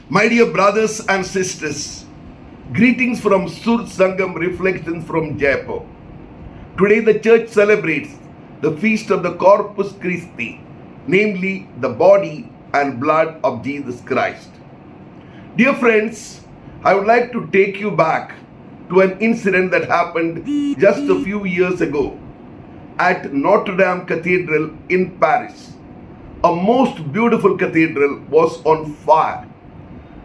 My dear brothers and sisters, greetings from Sur Sangam Reflections from Jaipur. Today the church celebrates the feast of the Corpus Christi, namely the body and blood of Jesus Christ. Dear friends, I would like to take you back to an incident that happened just a few years ago at Notre Dame Cathedral in Paris. A most beautiful cathedral was on fire.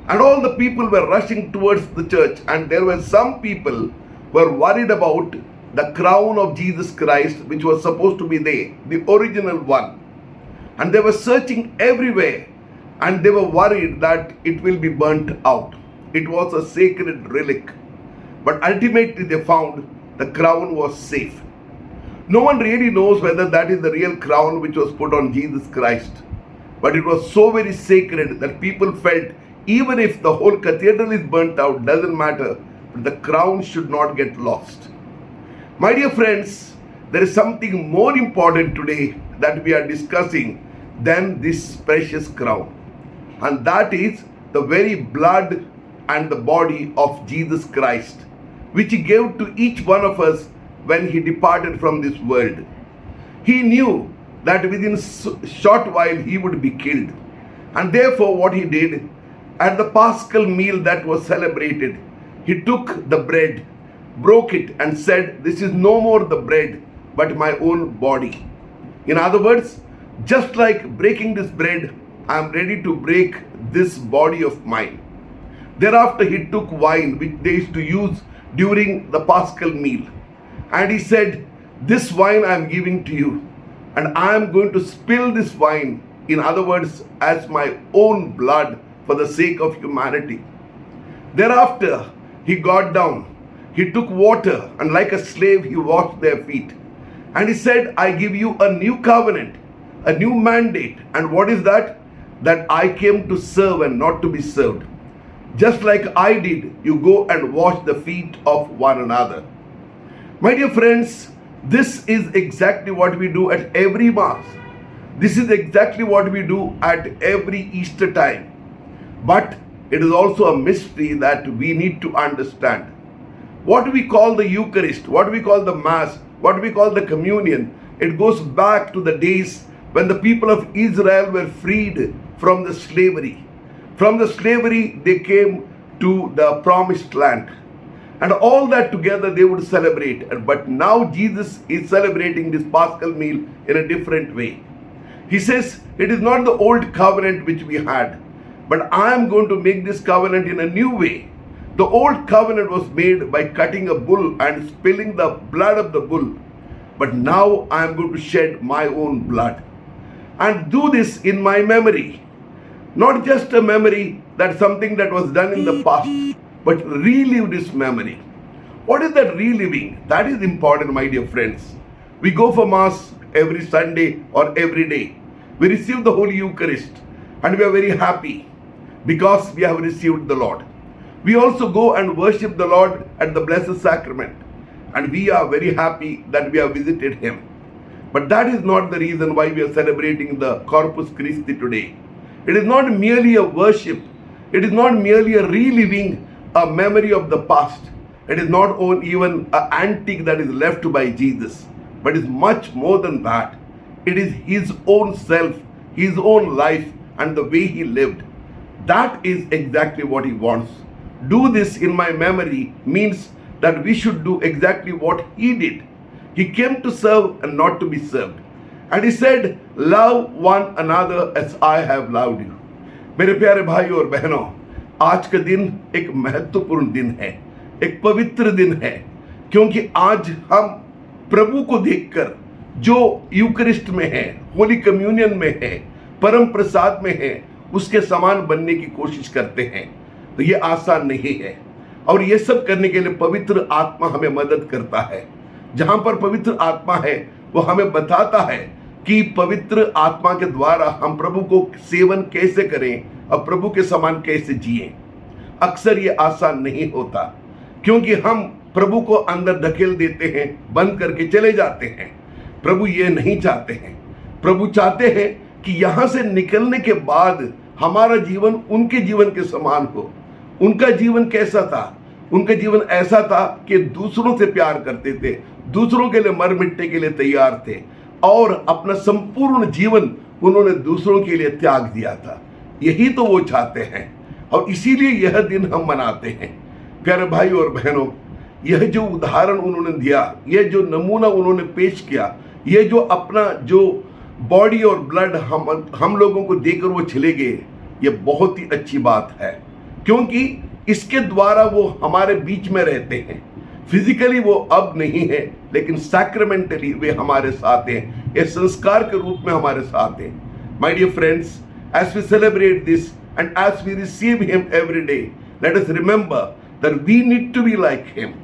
And all the people were rushing towards the church, and there were some people who were worried about the crown of Jesus Christ, which was supposed to be there, the original one. And they were searching everywhere, and they were worried that it will be burnt out. It was a sacred relic. But ultimately they found the crown was safe. No one really knows whether that is the real crown which was put on Jesus Christ. But it was so very sacred that people felt even if the whole cathedral is burnt out, doesn't matter, but the crown should not get lost. My dear friends, there is something more important today that we are discussing than this precious crown. And that is the very blood and the body of Jesus Christ, which He gave to each one of us when He departed from this world. He knew that within a short while He would be killed. And therefore what He did, at the Paschal meal that was celebrated, He took the bread, broke it and said, "This is no more the bread, but my own body." In other words, just like breaking this bread, I am ready to break this body of mine. Thereafter He took wine, which they used to use during the Paschal meal. And He said, "This wine I am giving to you, and I am going to spill this wine, in other words, as my own blood, for the sake of humanity." Thereafter, He got down, He took water, and like a slave, He washed their feet. And He said, "I give you a new covenant, a new mandate." And what is that? That I came to serve and not to be served. Just like I did, you go and wash the feet of one another. My dear friends, this is exactly what we do at every Mass. This is exactly what we do at every Easter time. But it is also a mystery that we need to understand. What we call the Eucharist, what we call the Mass, what we call the communion, it goes back to the days when the people of Israel were freed from the slavery. From the slavery, they came to the promised land. And all that together they would celebrate. But now Jesus is celebrating this Paschal meal in a different way. He says, it is not the old covenant which we had, but I am going to make this covenant in a new way. The old covenant was made by cutting a bull and spilling the blood of the bull. But now I am going to shed my own blood. And do this in my memory. Not just a memory that something that was done in the past, but relive this memory. What is that reliving? That is important, my dear friends. We go for Mass every Sunday or every day. We receive the Holy Eucharist and we are very happy because we have received the Lord. We also go and worship the Lord at the Blessed Sacrament, and we are very happy that we have visited Him. But that is not the reason why we are celebrating the Corpus Christi today. It is not merely a worship. It is not merely a reliving a memory of the past. It is not even an antique that is left by Jesus, but is much more than that. It is His own self, His own life, and the way He lived. That is exactly what He wants. Do this in my memory means that we should do exactly what He did. He came to serve and not to be served. And He said, "Love one another as I have loved you." मेरे प्यारे भाई और बहनों, आज का दिन एक महत्वपूर्ण दिन है, एक पवित्र दिन है, क्योंकि आज हम प्रभु को देखकर जो यूकरिस्ट में है, होली कम्युनियन में है, परम प्रसाद में है, उसके समान बनने की कोशिश करते हैं। तो ये आसान नहीं है, और ये सब करने के लिए पवित्र आत्मा हमें मदद करता है। जहां पर पवित्र आत्मा है, वो हमें बताता है कि पवित्र आत्मा के द्वारा हम प्रभु को सेवन कैसे करें और प्रभु के समान कैसे जिएं। अक्सर ये आसान नहीं होता, क्योंकि हम प्रभु को अंदर धकेल देते हैं, बंद करके चले जाते हैं। प्रभु ये नहीं चाहते हैं। प्रभु चाहते हैं कि यहां से निकलने के बाद हमारा जीवन उनके जीवन के समान हो। उनका जीवन कैसा था? उनका जीवन ऐसा था कि दूसरों से प्यार करते थे, दूसरों के लिए मर मिटने के लिए तैयार थे, और अपना संपूर्ण जीवन उन्होंने दूसरों के लिए त्याग दिया था। यही तो वो चाहते हैं, और इसीलिए यह दिन हम मनाते हैं। प्यारे भाई और बहनों, यह जो उदाहरण उन्होंने दिया, यह जो नमूना उन्होंने पेश किया, यह जो अपना जो बॉडी और ब्लड हम लोगों को देकर वो चले गए, यह बहुत ही अच्छी बात है, क्योंकि इसके द्वारा वो हमारे बीच में रहते हैं। फिजिकली वो अब नहीं है, लेकिन सैक्रामेंटली वे हमारे साथ हैं, ये संस्कार के रूप में हमारे साथ हैं। My dear friends, as we celebrate this and as we receive him every day, let us remember that we need to be like him,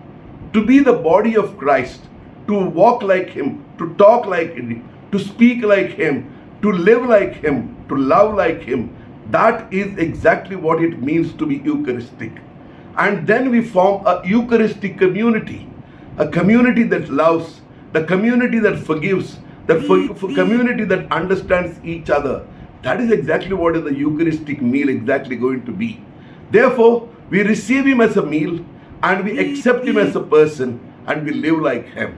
to be the body of Christ, to walk like him, to talk like him, to speak like him, to live like him, to love like him. That is exactly what it means to be Eucharistic. And then we form a Eucharistic community, a community that loves, the community that forgives, the community that understands each other. That is exactly what is the Eucharistic meal exactly going to be. Therefore, we receive him as a meal, and we accept him as a person, and we live like him.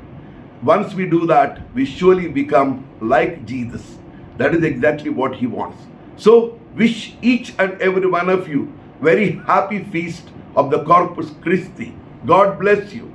Once we do that, we surely become like Jesus. That is exactly what he wants. So, wish each and every one of you very happy feast of the Corpus Christi. God bless you.